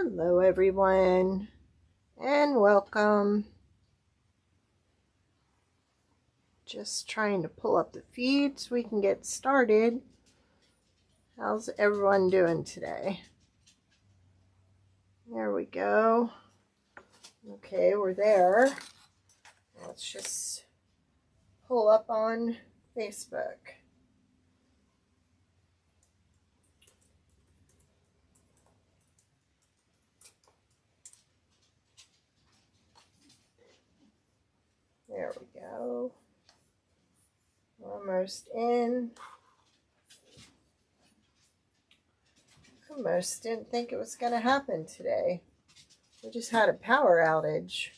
Hello everyone and welcome. Just trying to pull up the feed so we can get started. How's everyone doing today? There we go. Okay, we're there. Let's just pull up on Facebook. There we go. Almost in. Almost didn't think it was going to happen today. We just had a power outage.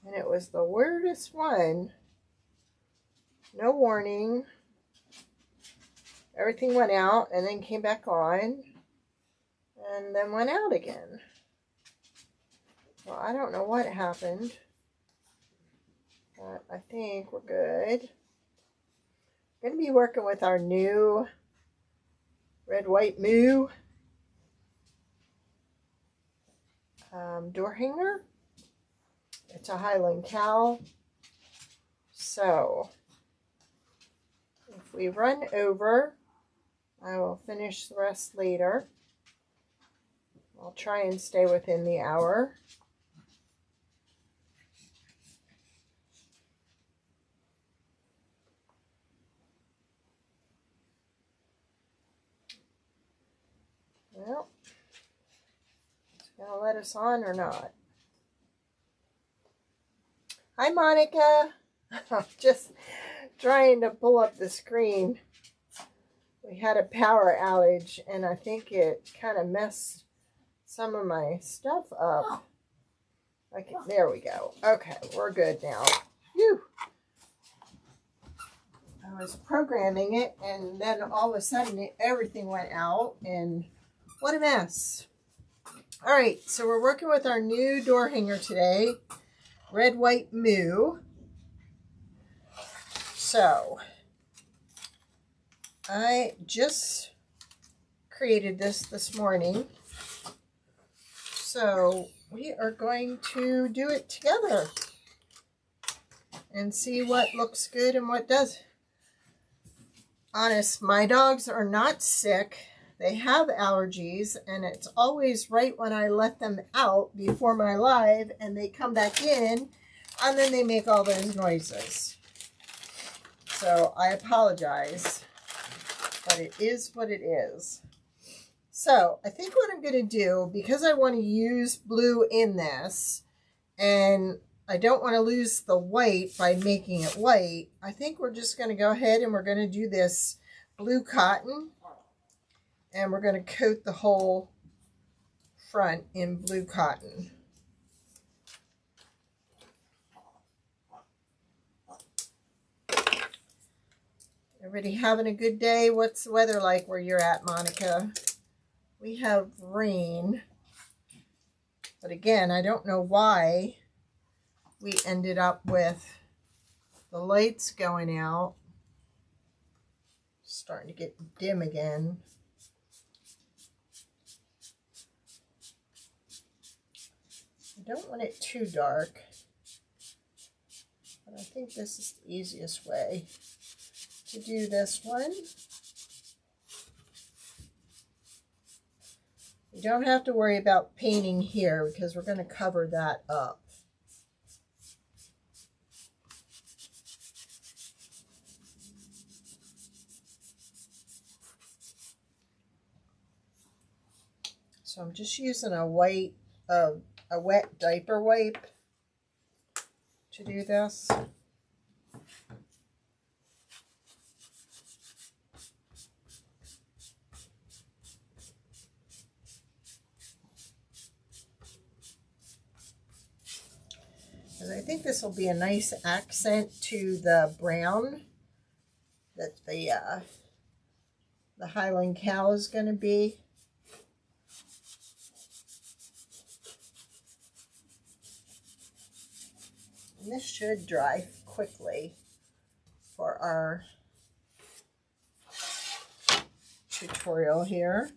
And it was the weirdest one. No warning. Everything went out and then came back on. And then went out again. Well, I don't know what happened. But I think we're good. We're going to be working with our new red white moo door hanger. It's a Highland cow. So if we run over, I will finish the rest later. I'll try and stay within the hour. Well, it's going to let us on or not. Hi, Monica. I'm just trying to pull up the screen. We had a power outage, and I think it kind of messed some of my stuff up. Okay, there we go. Okay, we're good now. Phew. I was programming it, and then all of a sudden everything went out, and what a mess. All right, so we're working with our new door hanger today, red white moo. So I just created this morning, so we are going to do it together and see what looks good and what does. Honest, my dogs are not sick. They have allergies, and it's always right when I let them out before my live, and they come back in, and then they make all those noises. So I apologize, but it is what it is. So I think what I'm going to do, because I want to use blue in this, and I don't want to lose the white by making it white, I think we're just going to go ahead and we're going to do this blue cotton. And we're going to coat the whole front in blue cotton. Everybody having a good day? What's the weather like where you're at, Monica? We have rain. But again, I don't know why we ended up with the lights going out. Starting to get dim again. I don't want it too dark, but I think this is the easiest way to do this one. You don't have to worry about painting here because we're going to cover that up. So I'm just using a wet diaper wipe to do this. Because I think this will be a nice accent to the brown that the Highland cow is going to be. And this should dry quickly for our tutorial here.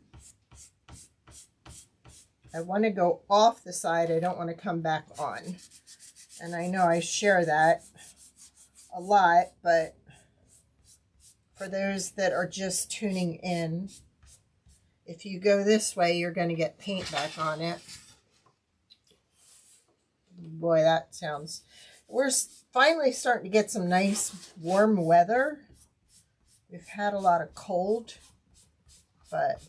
I want to go off the side. I don't want to come back on. And I know I share that a lot, but for those that are just tuning in, if you go this way, you're going to get paint back on it. Boy, that sounds... We're finally starting to get some nice warm weather. We've had a lot of cold, but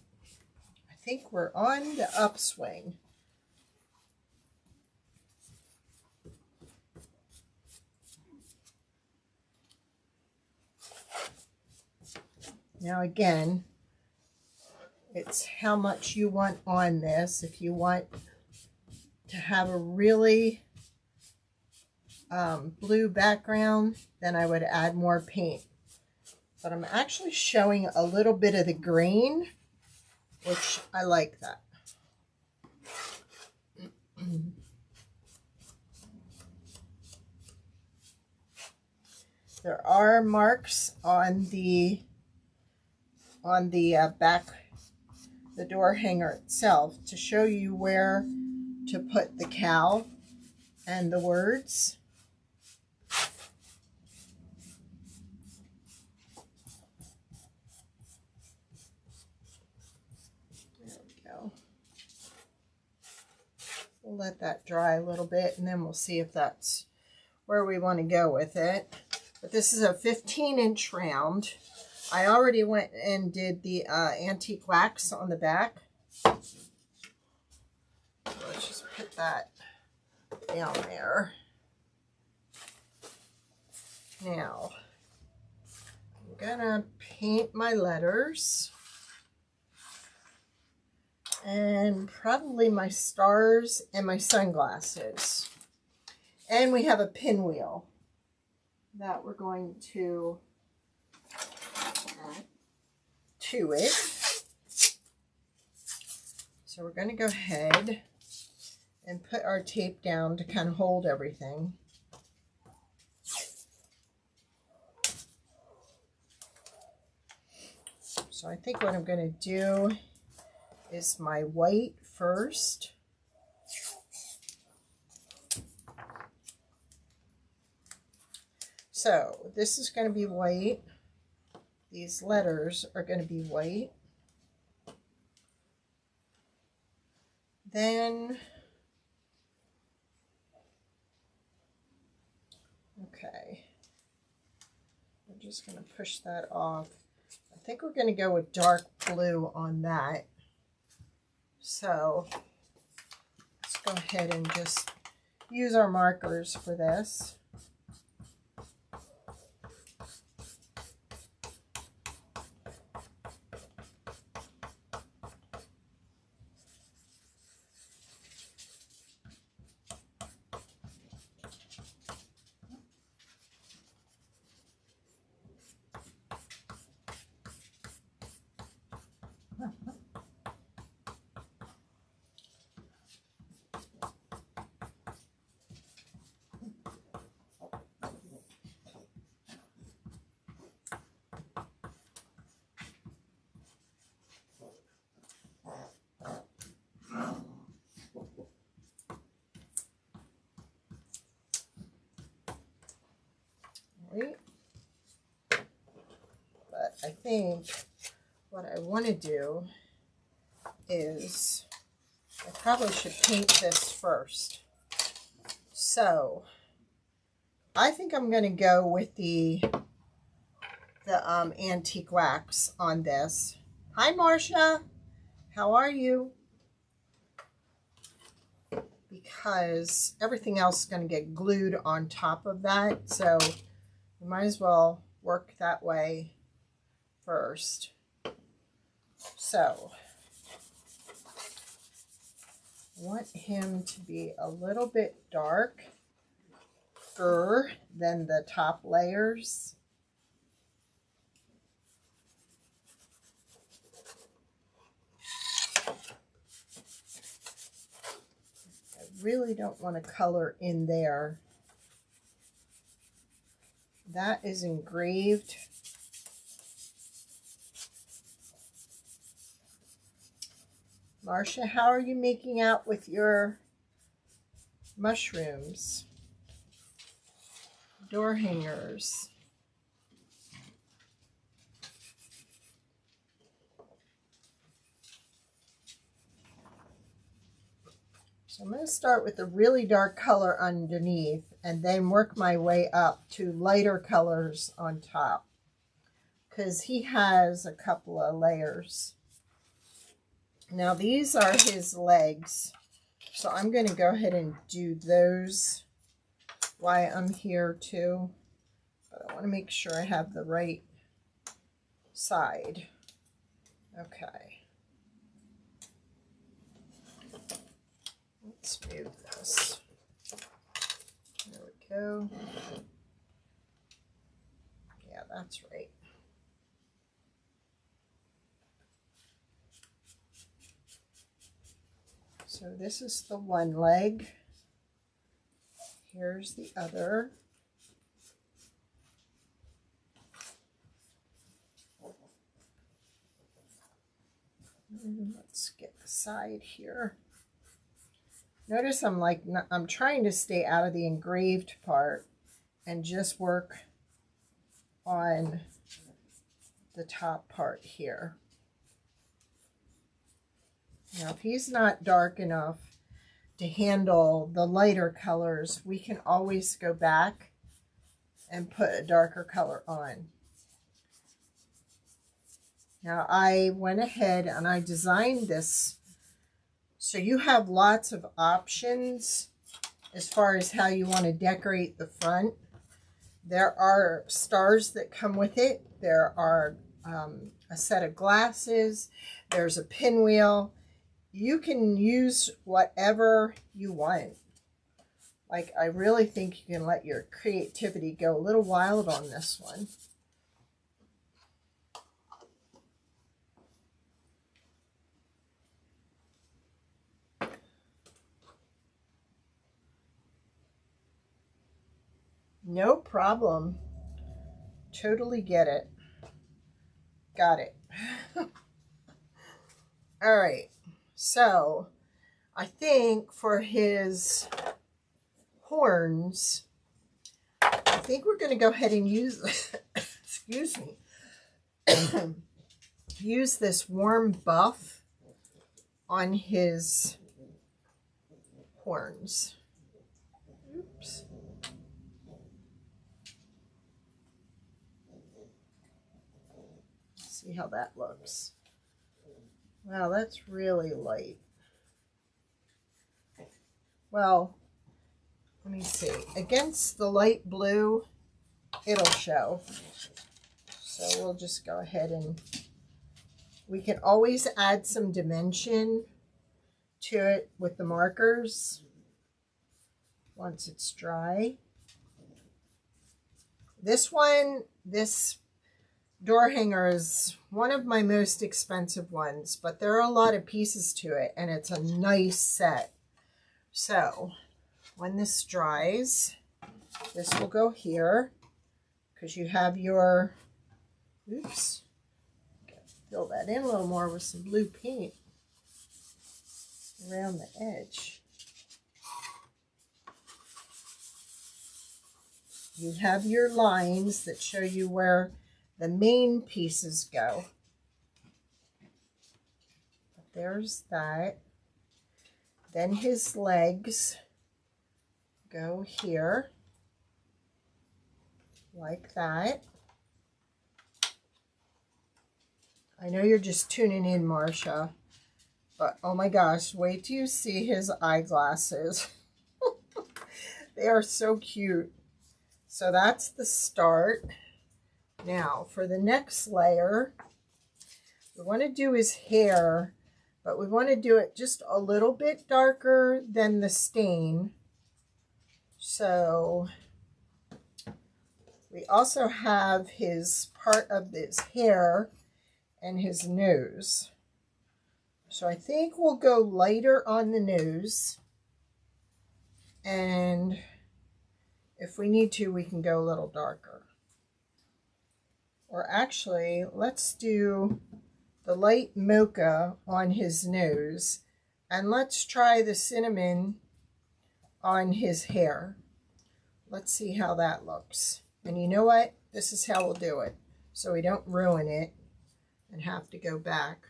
I think we're on the upswing. Now again, it's how much you want on this. If you want to have a really blue background, then I would add more paint. But I'm actually showing a little bit of the green, which I like that. There are marks on the back, the door hanger itself, to show you where to put the cow and the words. There we go. We'll let that dry a little bit, and then we'll see if that's where we want to go with it. But this is a 15-inch round. I already went and did the antique wax on the back. Let's just put that down there. Now, I'm gonna paint my letters and probably my stars and my sunglasses. And we have a pinwheel that we're going to add to it. So we're going to go ahead and put our tape down to kind of hold everything. So I think what I'm going to do is my white first. So this is going to be white. These letters are going to be white. Then, okay, I'm just going to push that off. I think we're going to go with dark blue on that. So let's go ahead and just use our markers for this. But I think what I want to do is I probably should paint this first. So I think I'm going to go with the antique wax on this. Hi, Marcia. How are you? Because everything else is going to get glued on top of that, so we might as well work that way first. So I want him to be a little bit darker than the top layers. Really don't want to color in there. That is engraved. Marcia, how are you making out with your mushrooms? Door hangers. So I'm going to start with a really dark color underneath and then work my way up to lighter colors on top, because he has a couple of layers. Now these are his legs, so I'm going to go ahead and do those while I'm here too, but I want to make sure I have the right side. Okay. Let's move this. There we go. Yeah, that's right. So this is the one leg. Here's the other. And let's get the side here. Notice I'm trying to stay out of the engraved part and just work on the top part here. Now, if he's not dark enough to handle the lighter colors, we can always go back and put a darker color on. Now, I went ahead and I designed this so you have lots of options as far as how you want to decorate the front. There are stars that come with it. There are a set of glasses. There's a pinwheel. You can use whatever you want. Like, I really think you can let your creativity go a little wild on this one. No problem. Totally get it. Got it. All right. So I think for his horns, I think we're going to go ahead and use, excuse me, use this warm buff on his horns. Oops. See how that looks. Wow, that's really light. Well, let me see. Against the light blue, it'll show. So we'll just go ahead and we can always add some dimension to it with the markers once it's dry. This door hanger is one of my most expensive ones, but there are a lot of pieces to it and it's a nice set. So when this dries, this will go here because you have your, oops, fill that in a little more with some blue paint around the edge. You have your lines that show you where the main pieces go. There's that. Then his legs go here, like that. I know you're just tuning in, Marcia, but oh my gosh, wait till you see his eyeglasses. They are so cute. So that's the start. Now, for the next layer, we want to do his hair, but we want to do it just a little bit darker than the stain. So we also have his part of his hair and his nose. So I think we'll go lighter on the nose. And if we need to, we can go a little darker. Or actually, let's do the light mocha on his nose, and let's try the cinnamon on his hair. Let's see how that looks. And you know what? This is how we'll do it, so we don't ruin it and have to go back.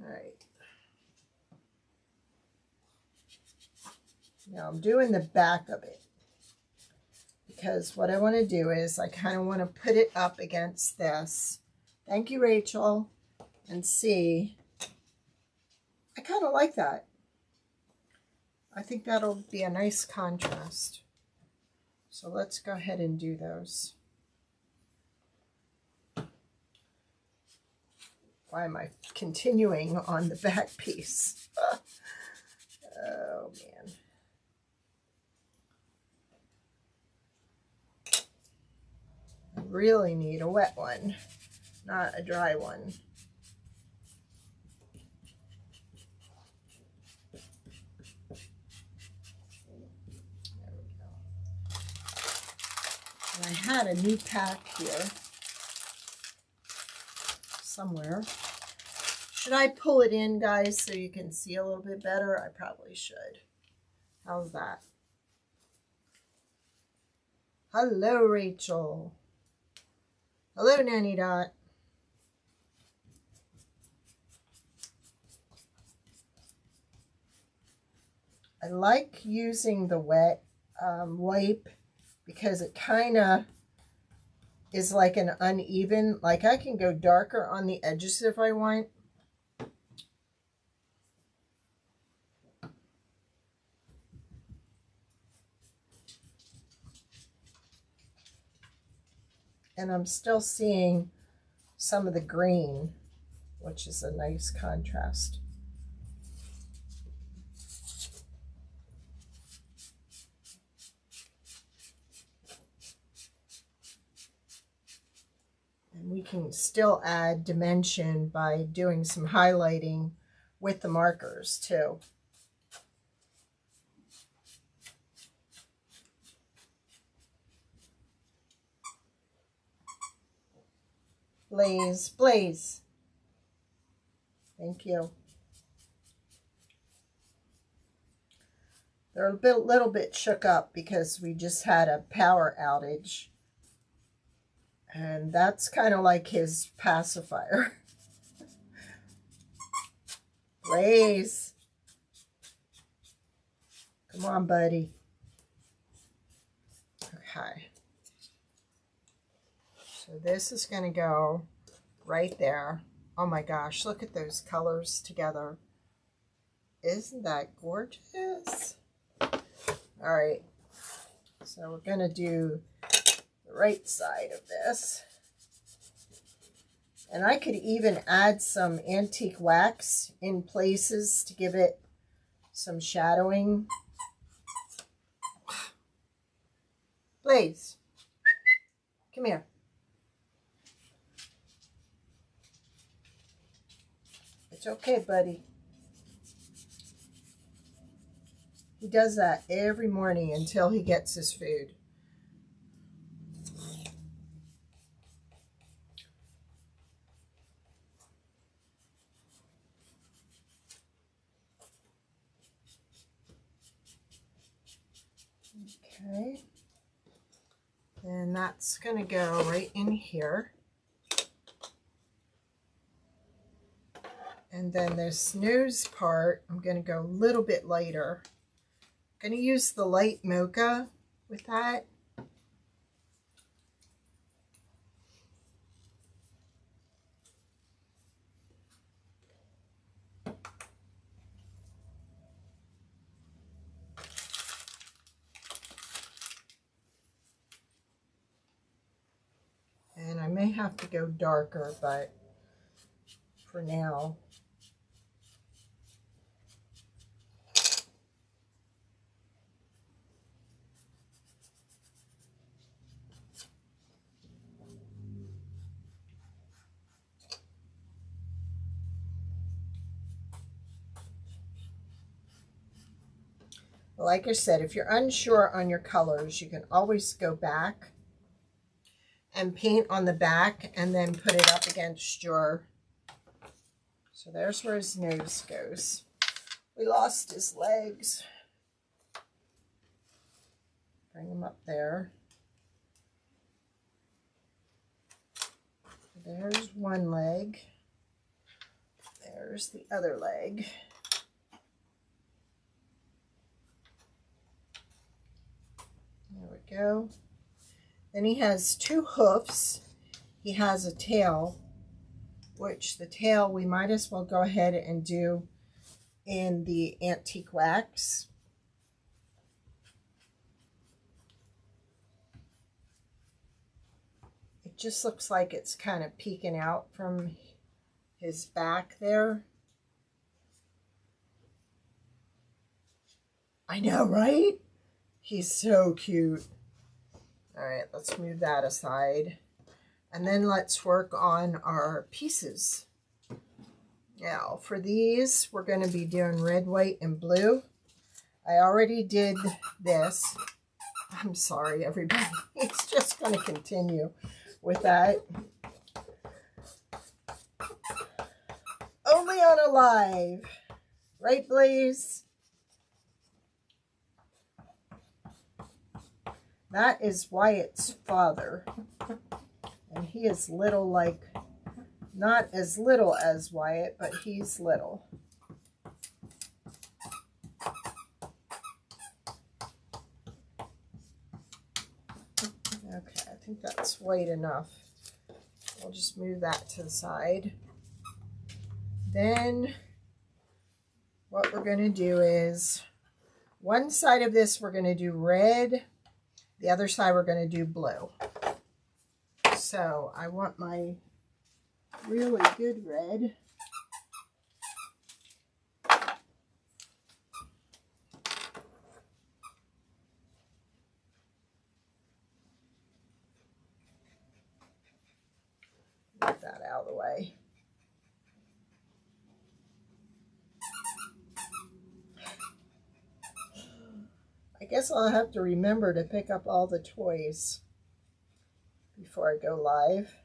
All right. Now I'm doing the back of it, because what I want to do is I kind of want to put it up against this. Thank you, Rachel. And see, I kind of like that. I think that'll be a nice contrast. So let's go ahead and do those. Why am I continuing on the back piece? Oh, man. I really need a wet one, not a dry one. There we go. And I had a new pack here somewhere. Should I pull it in, guys, so you can see a little bit better? I probably should. How's that? Hello, Rachel. Hello, Nanny Dot. I like using the wet wipe because it kind of is like an uneven. Like I can go darker on the edges if I want. And I'm still seeing some of the green, which is a nice contrast. And we can still add dimension by doing some highlighting with the markers too. Blaze, Blaze. Thank you. They're a little bit shook up because we just had a power outage. And that's kind of like his pacifier. Blaze. Come on, buddy. Okay. So this is going to go right there. Oh my gosh, look at those colors together. Isn't that gorgeous? All right, so we're going to do the right side of this. And I could even add some antique wax in places to give it some shadowing. Blaze, come here. It's okay, buddy. He does that every morning until he gets his food. Okay. And that's going to go right in here. And then this nose part, I'm going to go a little bit lighter. I'm going to use the light mocha with that. And I may have to go darker, but for now. Like I said, if you're unsure on your colors, you can always go back and paint on the back and then put it up against your, so there's where his nose goes. We lost his legs. Bring him up there. There's one leg. There's the other leg. There we go. Then he has two hoofs. He has a tail, which the tail we might as well go ahead and do in the antique wax. It just looks like it's kind of peeking out from his back there. I know, right? He's so cute. All right, let's move that aside. And then let's work on our pieces. Now, for these, we're going to be doing red, white, and blue. I already did this. I'm sorry, everybody. It's just going to continue with that. Only on a live. Right, Blaze? That is Wyatt's father. And he is little, like, not as little as Wyatt, but he's little. Okay, I think that's white enough. We'll just move that to the side. Then what we're going to do is, one side of this we're going to do red, the other side we're going to do blue. So I want my really good red. Get that out of the way. I guess I'll have to remember to pick up all the toys before I go live.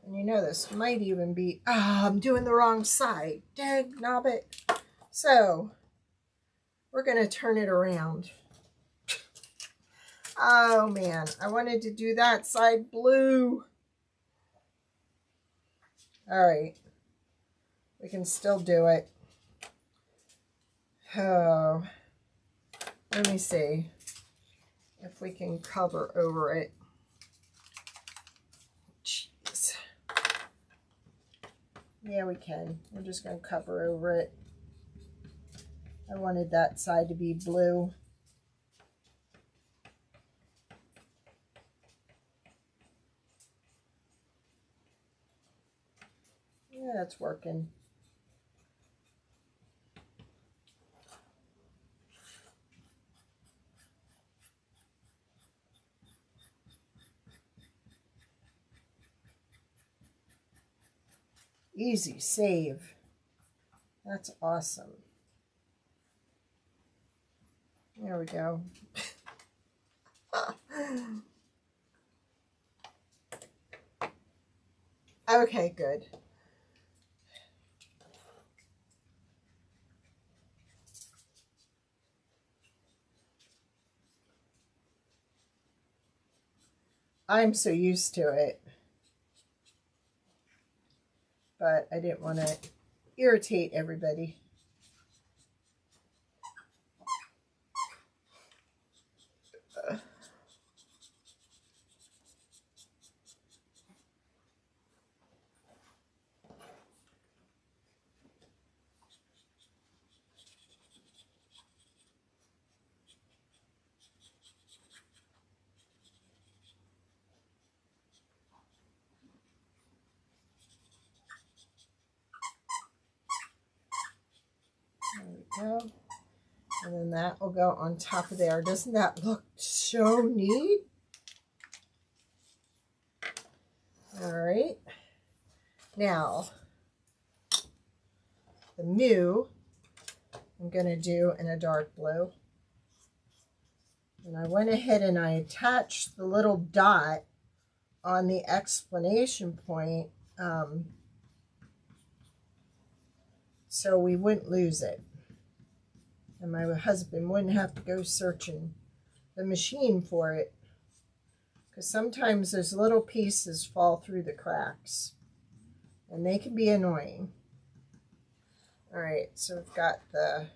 And you know, this might even be, I'm doing the wrong side. Dag knobbit. So, we're going to turn it around. Oh, man. I wanted to do that side blue. All right. We can still do it. Oh. Let me see if we can cover over it. Jeez. Yeah, we can. We're just going to cover over it. I wanted that side to be blue. Yeah, that's working. Easy save. That's awesome. There we go. Okay, good. I'm so used to it. But I didn't want to irritate everybody. There we go. And then that will go on top of there. Doesn't that look so neat? All right. Now, the Moo, I'm going to do in a dark blue. And I went ahead and I attached the little dot on the explanation point so we wouldn't lose it. And my husband wouldn't have to go searching the machine for it. Because sometimes those little pieces fall through the cracks. And they can be annoying. Alright, so we've got that.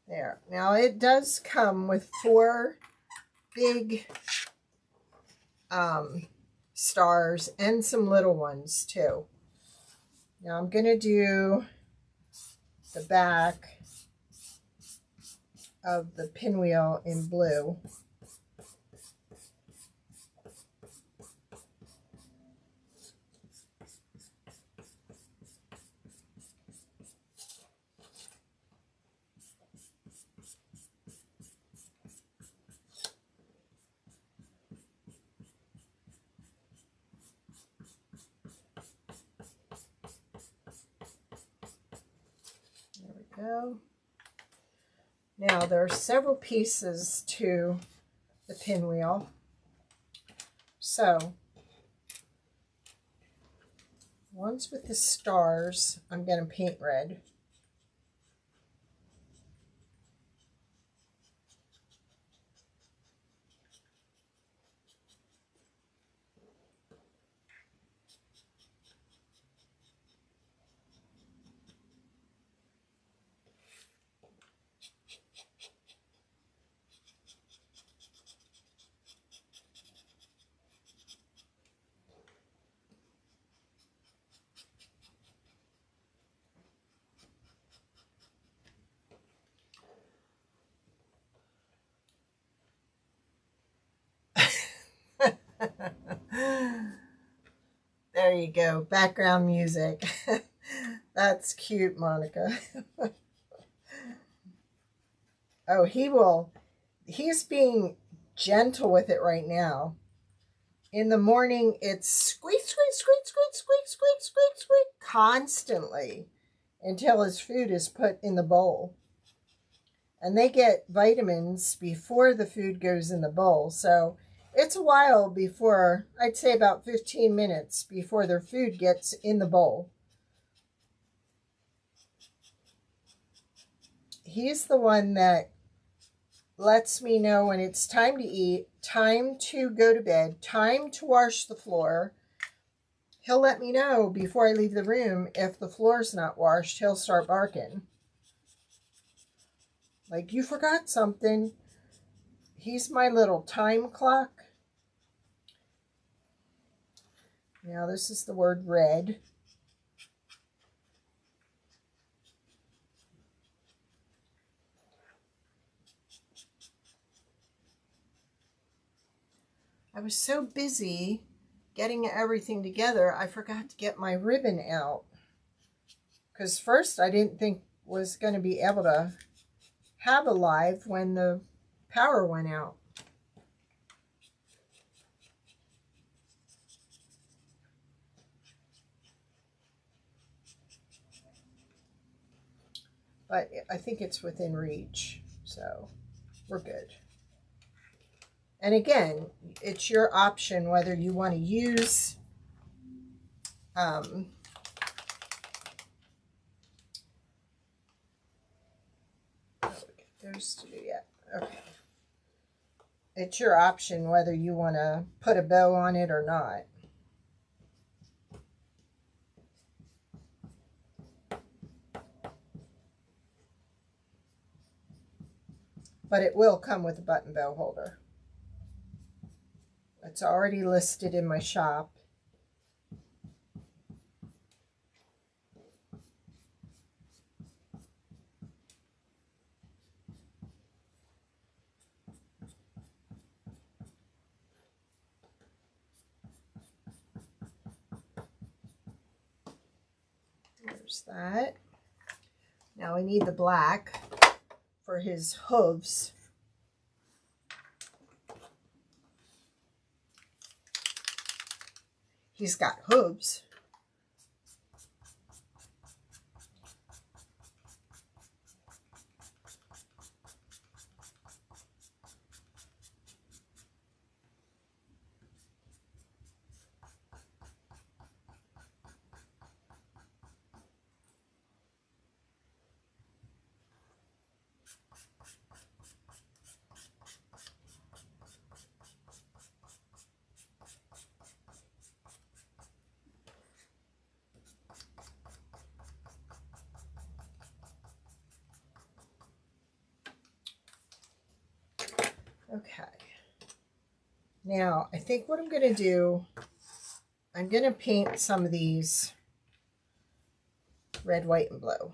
There. Now it does come with 4 big stars and some little ones too. Now I'm going to do the back of the pinwheel in blue. Go. Now there are several pieces to the pinwheel. So ones with the stars I'm going to paint red. There you go, background music. That's cute, Monica. Oh, he's being gentle with it right now. In the morning, it's squeak, squeak, squeak, squeak, squeak, squeak, squeak, squeak, constantly until his food is put in the bowl. And they get vitamins before the food goes in the bowl. So it's a while before, I'd say about 15 minutes before their food gets in the bowl. He's the one that lets me know when it's time to eat, time to go to bed, time to wash the floor. He'll let me know before I leave the room. If the floor's not washed, he'll start barking. Like, you forgot something. He's my little time clock. Now this is the word red. I was so busy getting everything together, I forgot to get my ribbon out. Because first I didn't think was going to be able to have a live when the power went out. But I think it's within reach, so we're good. And again, it's your option whether you want to use those to do yet. Okay. It's your option whether you want to put a bow on it or not. But it will come with a button bow holder. It's already listed in my shop. There's that. Now we need the black for his hooves. He's got hooves. Okay, now I think what I'm going to do, I'm going to paint some of these red, white, and blue.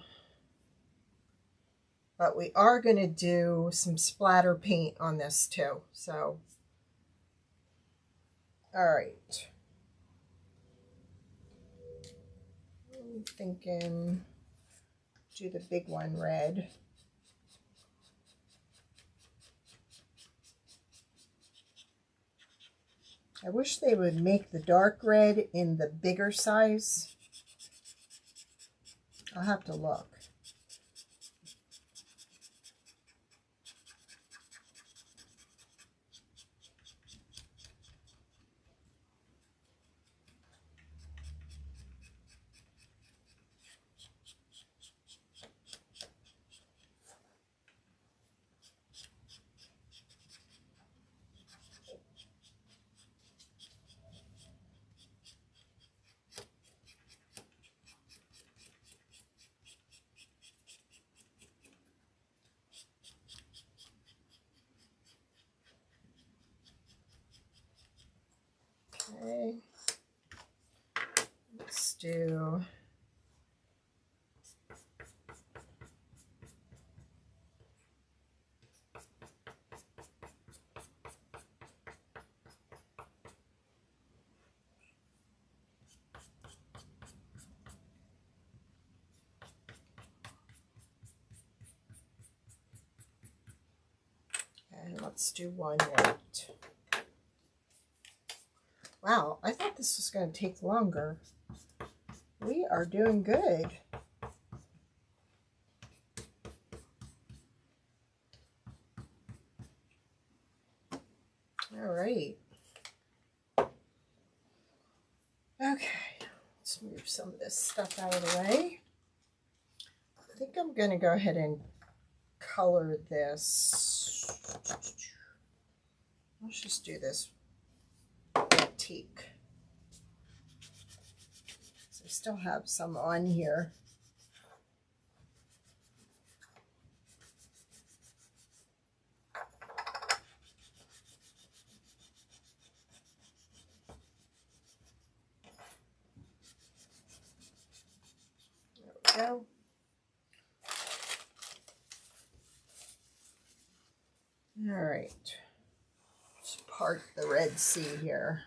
But we are going to do some splatter paint on this too. So, all right. I'm thinking do the big one red. I wish they would make the dark red in the bigger size. I'll have to look. Okay, let's do and let's do one white. Wow, I thought this was going to take longer. We are doing good. All right. Okay, let's move some of this stuff out of the way. I think I'm going to go ahead and color this. Let's just do this antique. So I still have some on here. There we go. All right. Let's part the Red Sea here.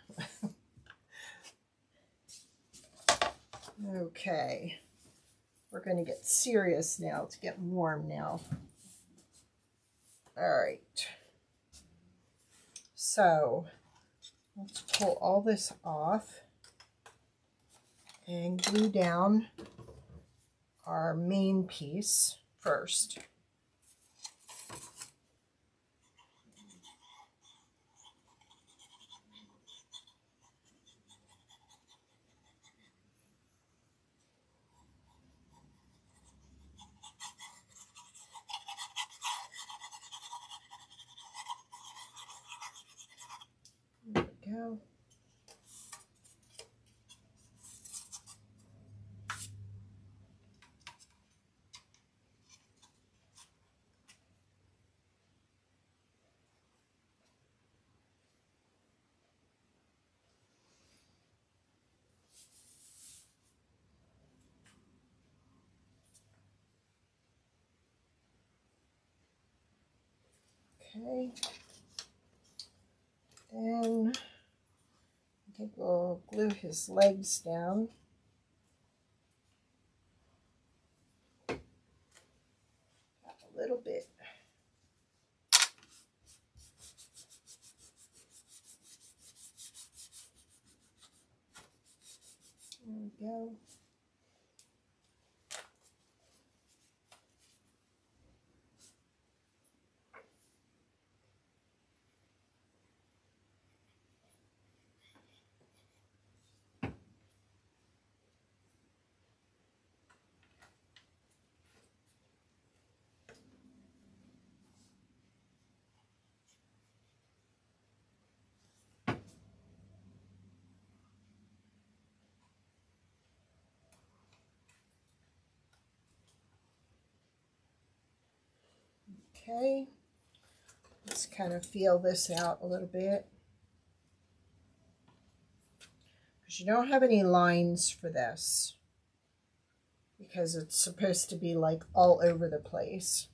Okay. We're going to get serious now. It's getting warm now. All right. So let's pull all this off and glue down our main piece first. There we go. Okay, then I think we'll glue his legs down. There we go. Okay, let's kind of feel this out a little bit. Because you don't have any lines for this. Because it's supposed to be like all over the place.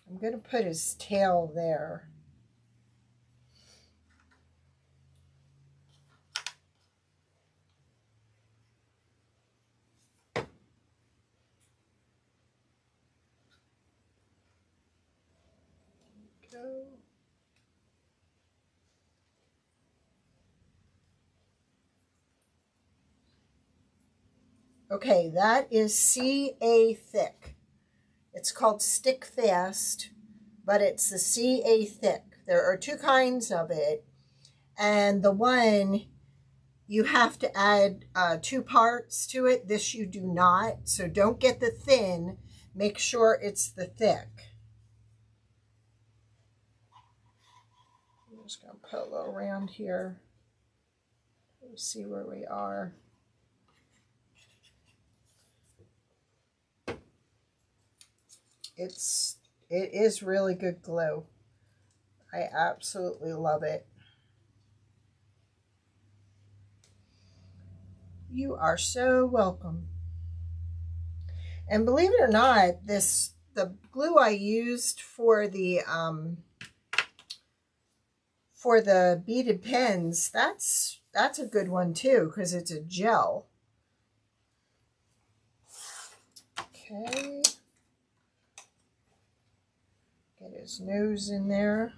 I'm going to put his tail there. Go. Okay, that is CA thick. It's called Stick Fast, but it's the CA thick. There are two kinds of it, and the one you have to add 2 parts to it. This you do not, so don't get the thin. Make sure it's the thick. I'm just going to put a little around here. Let's see where we are. It is really good glue. I absolutely love it. You are so welcome. And believe it or not, the glue I used for the beaded pins, that's a good one too, because it's a gel. Okay. Get his nose in there.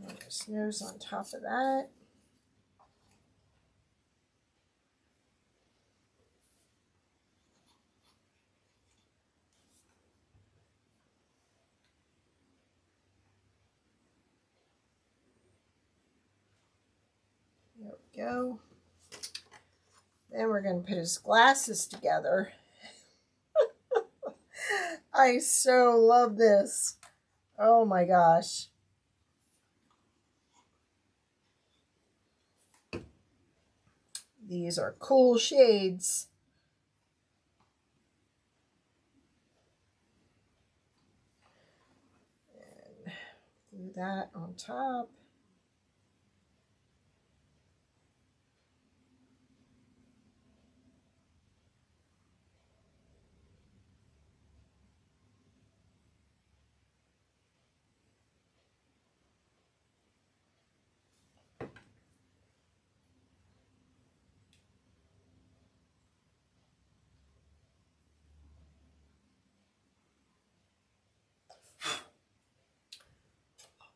Get his nose on top of that. There we go. Then we're going to put his glasses together. I so love this. Oh my gosh. These are cool shades. And glue that on top.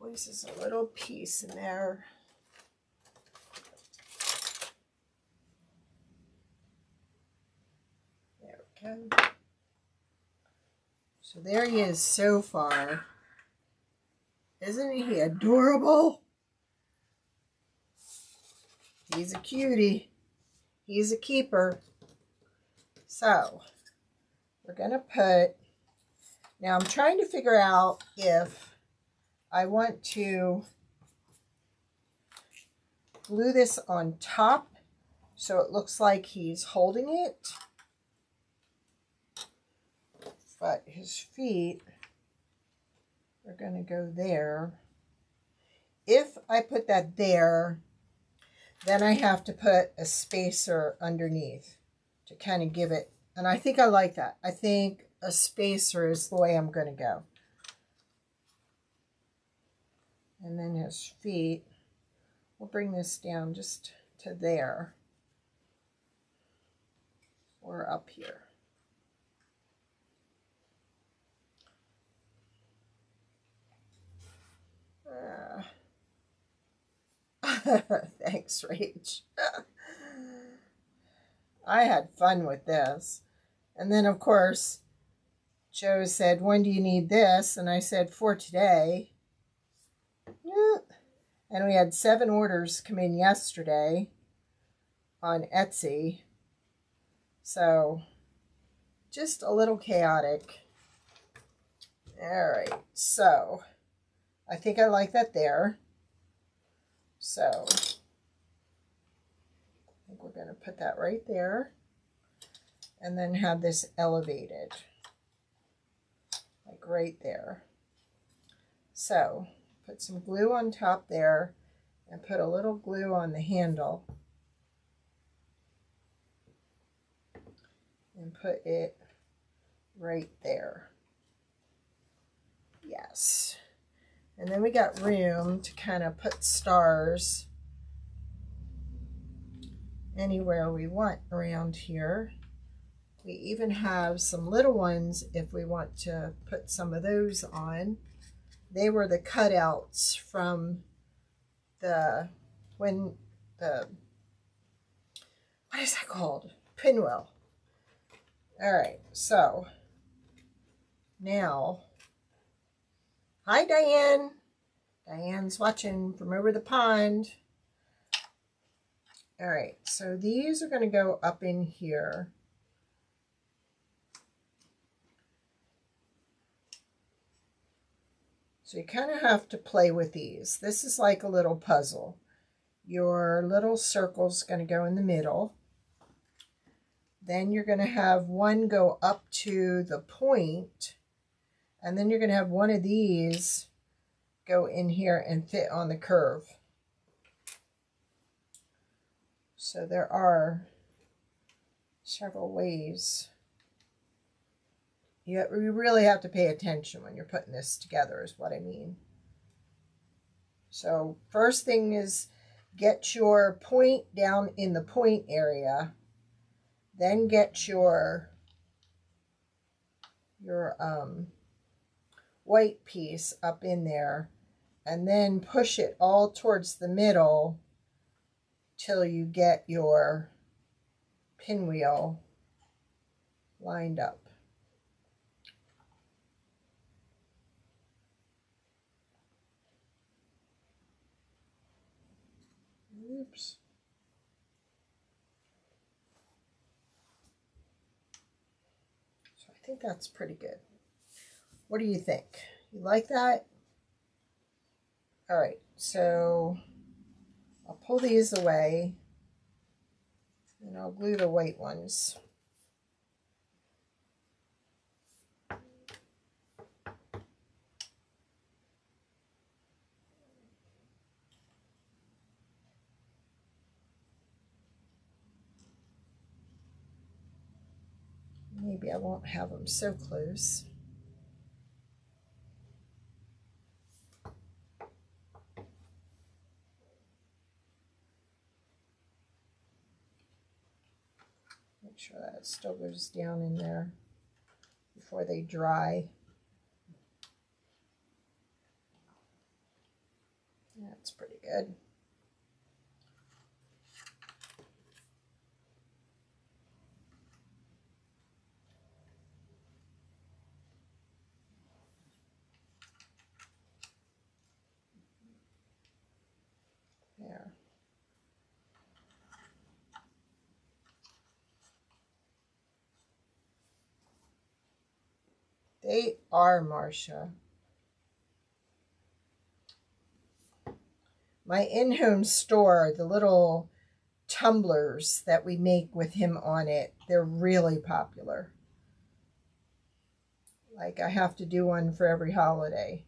Always is a little piece in there. There we go. So there he is so far. Isn't he adorable? He's a cutie. He's a keeper. So we're going to put, now I'm trying to figure out if I want to glue this on top so it looks like he's holding it. But his feet are going to go there. If I put that there, then I have to put a spacer underneath to kind of give it, and I think I like that. I think a spacer is the way I'm going to go. And then his feet. We'll bring this down just to there or up here. Thanks, Rach. I had fun with this. And then, of course, Joe said, when do you need this? And I said, for today. Yeah. And we had 7 orders come in yesterday on Etsy. So, just a little chaotic. All right, so I think I like that there. So, I think we're going to put that right there. And then have this elevated. Like right there. So, put some glue on top there. And put a little glue on the handle. And put it right there. Yes. And then we got room to kind of put stars anywhere we want around here. We even have some little ones if we want to put some of those on. They were the cutouts from what is that called? Pinwheel. All right, so now, hi Diane. Diane's watching from over the pond. All right, so these are going to go up in here. So you kind of have to play with these. This is like a little puzzle. Your little circle's going to go in the middle. Then you're going to have one go up to the point. And then you're going to have one of these go in here and fit on the curve. So there are several ways. You really have to pay attention when you're putting this together is what I mean. So first thing is get your point down in the point area. Then get your white piece up in there. And then push it all towards the middle till you get your pinwheel lined up. Oops. So I think that's pretty good. What do you think? You like that? All right, so I'll pull these away and I'll glue the white ones. Maybe I won't have them so close. Make sure that it still goes down in there before they dry. That's pretty good. There. They are, Marcia. My in-home store, the little tumblers that we make with him on it, they're really popular. Like I have to do one for every holiday.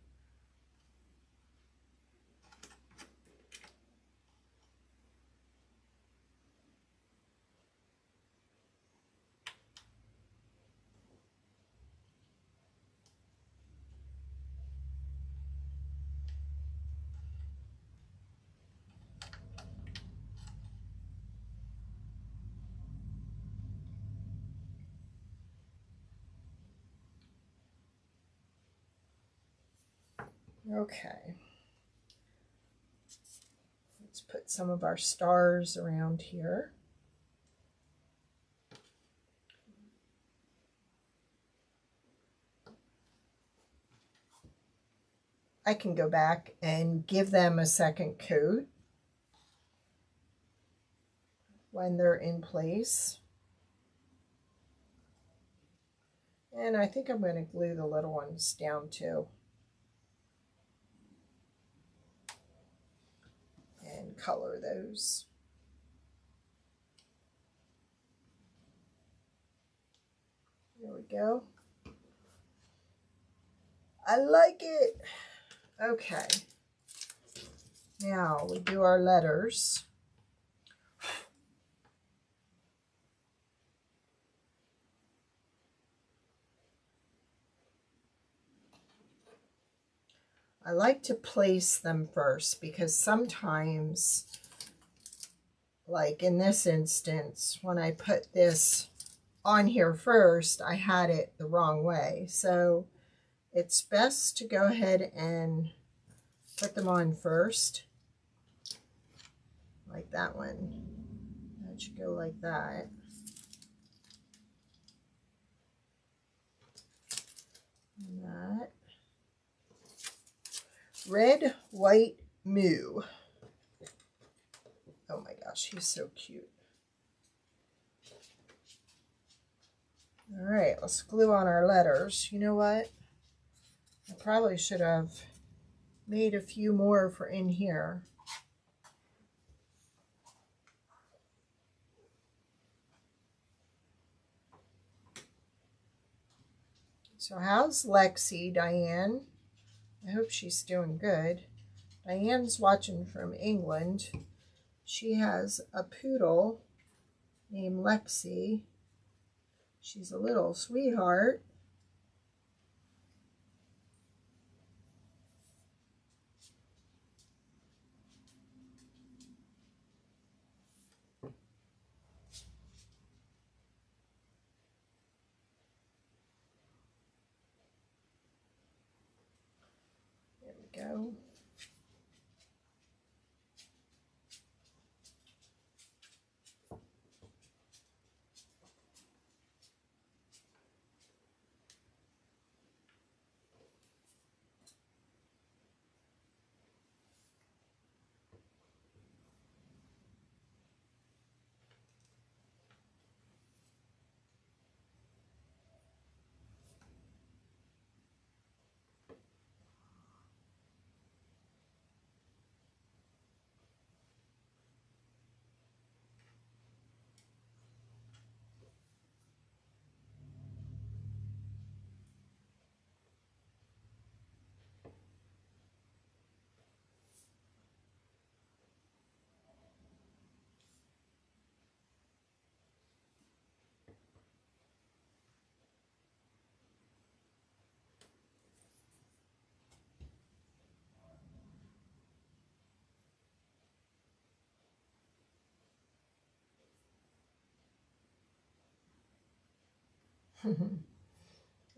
Okay. Let's put some of our stars around here. I can go back and give them a second coat when they're in place. And I think I'm going to glue the little ones down too. And color those. There we go. I like it. Okay. Now we do our letters. I like to place them first because sometimes, like in this instance, when I put this on here first, I had it the wrong way. So it's best to go ahead and put them on first, like that one. That should go like that. And that. Red, White Moo. Oh my gosh, he's so cute. All right, let's glue on our letters. You know what? I probably should have made a few more for in here. So how's Lexi, Diane? I hope she's doing good. Diane's watching from England. She has a poodle named Lexi. She's a little sweetheart. There we go.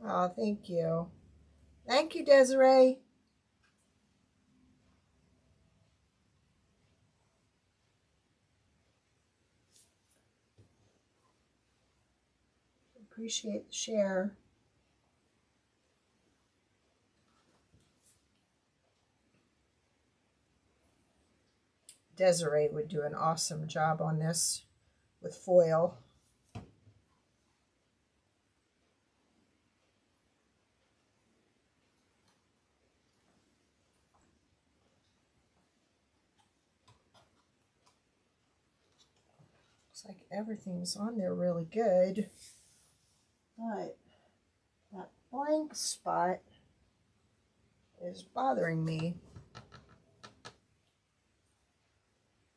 Oh, thank you. Thank you, Desiree. Appreciate the share. Desiree would do an awesome job on this with foil. Looks like everything's on there really good, but that blank spot is bothering me.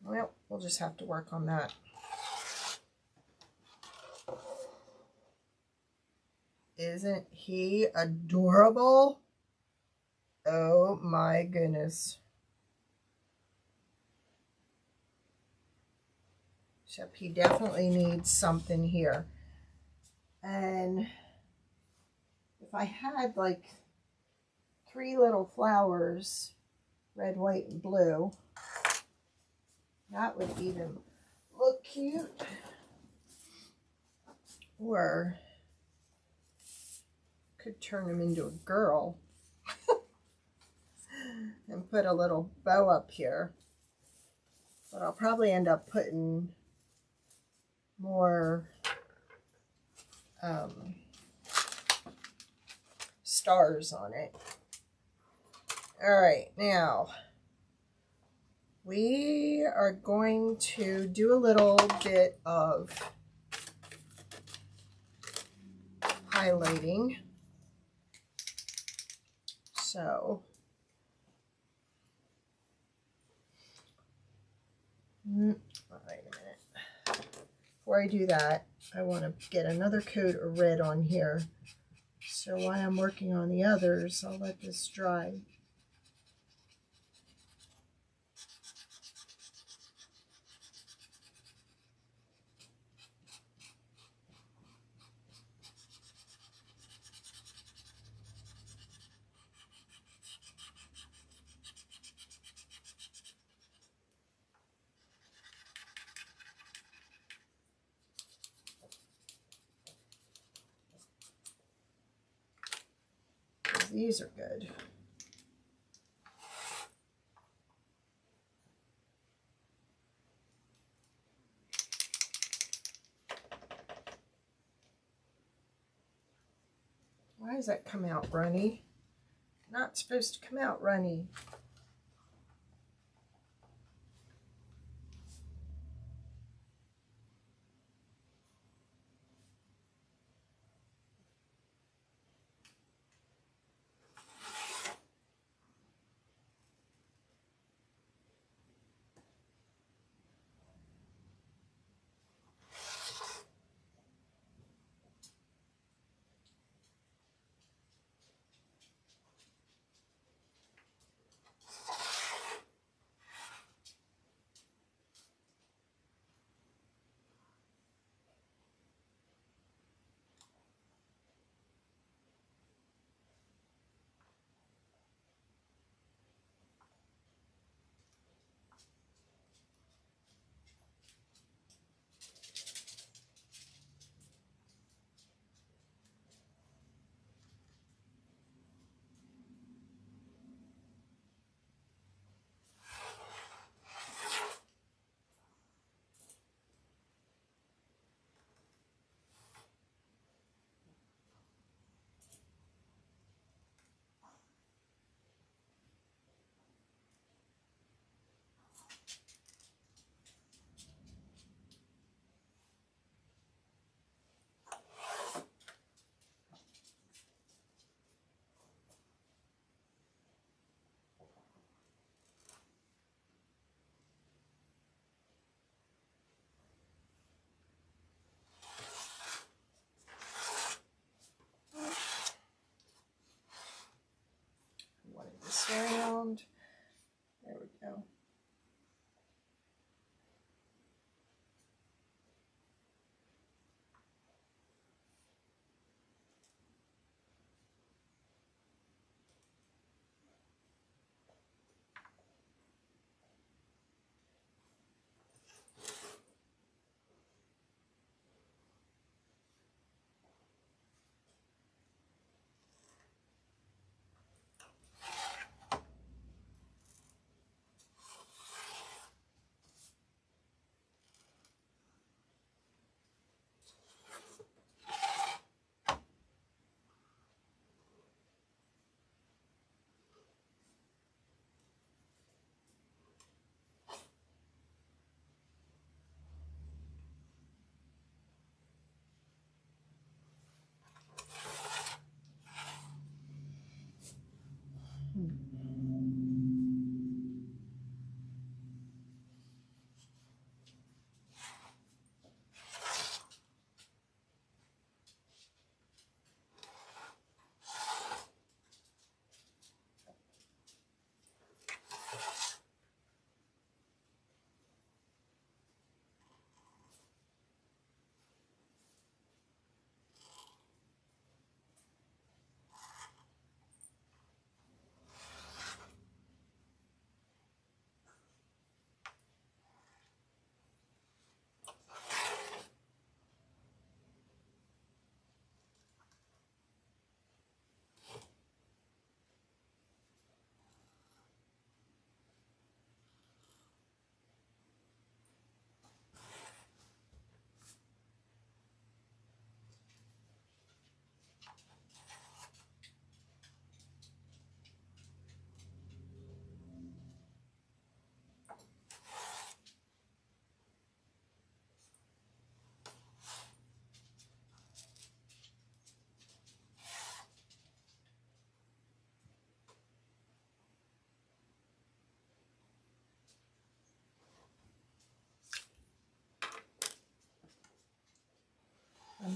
Well, we'll just have to work on that. Isn't he adorable? Oh my goodness. Except he definitely needs something here. And if I had like 3 little flowers, red, white, and blue. That would even look cute. Or could turn them into a girl and put a little bow up here. But I'll probably end up putting more stars on it. All right, now we are going to do a little bit of highlighting. So wait a minute. Before I do that, I want to get another coat of red on here. So while I'm working on the others, I'll let this dry. These are good. Why does that come out runny? Not supposed to come out runny.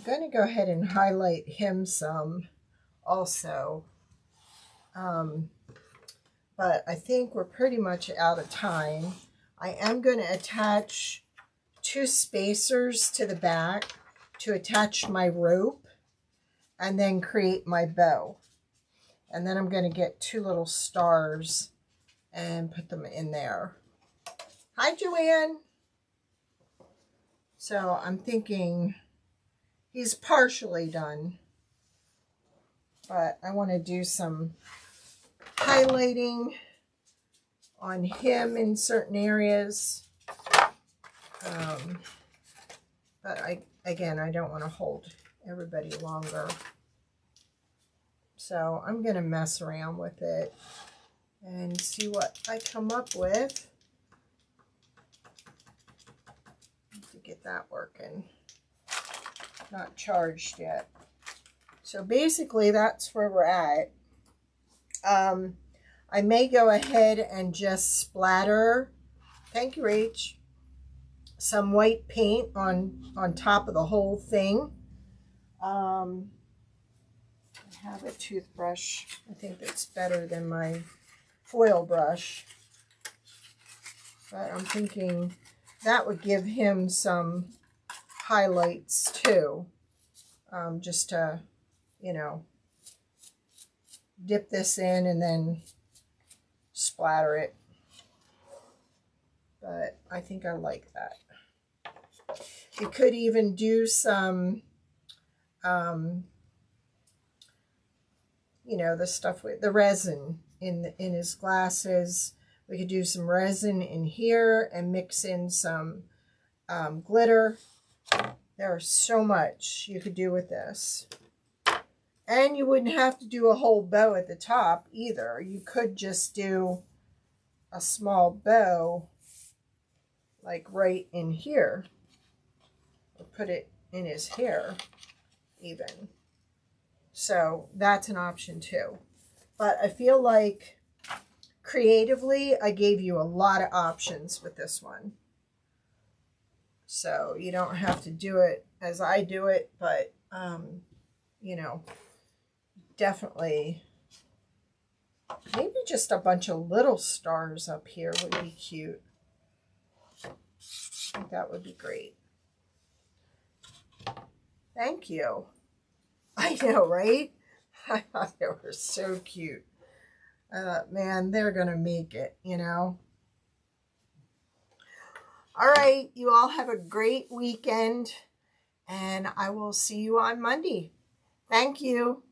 going to go ahead and highlight him some also. But I think we're pretty much out of time. I am going to attach 2 spacers to the back to attach my rope and then create my bow. And then I'm going to get 2 little stars and put them in there. Hi, Joanne. So I'm thinking he's partially done, but I want to do some highlighting on him in certain areas. But again, I don't want to hold everybody longer. So I'm going to mess around with it and see what I come up with. To get that working. Not charged yet. So basically that's where we're at. I may go ahead and just splatter, thank you Rach, some white paint on top of the whole thing. I have a toothbrush. I think that's better than my foil brush. But I'm thinking that would give him some highlights too. Just to, you know, dip this in and then splatter it. But I think I like that. You could even do some, you know, the stuff with the resin in his glasses. We could do some resin in here and mix in some glitter. There's so much you could do with this. And you wouldn't have to do a whole bow at the top either. You could just do a small bow like right in here. Or put it in his hair even. So that's an option too. But I feel like creatively I gave you a lot of options with this one. So you don't have to do it as I do it, but you know, definitely maybe just a bunch of little stars up here would be cute. I think that would be great. Thank you. I know, right? I thought they were so cute. I thought, man, they're going to make it, you know. All right, you all have a great weekend, and I will see you on Monday. Thank you.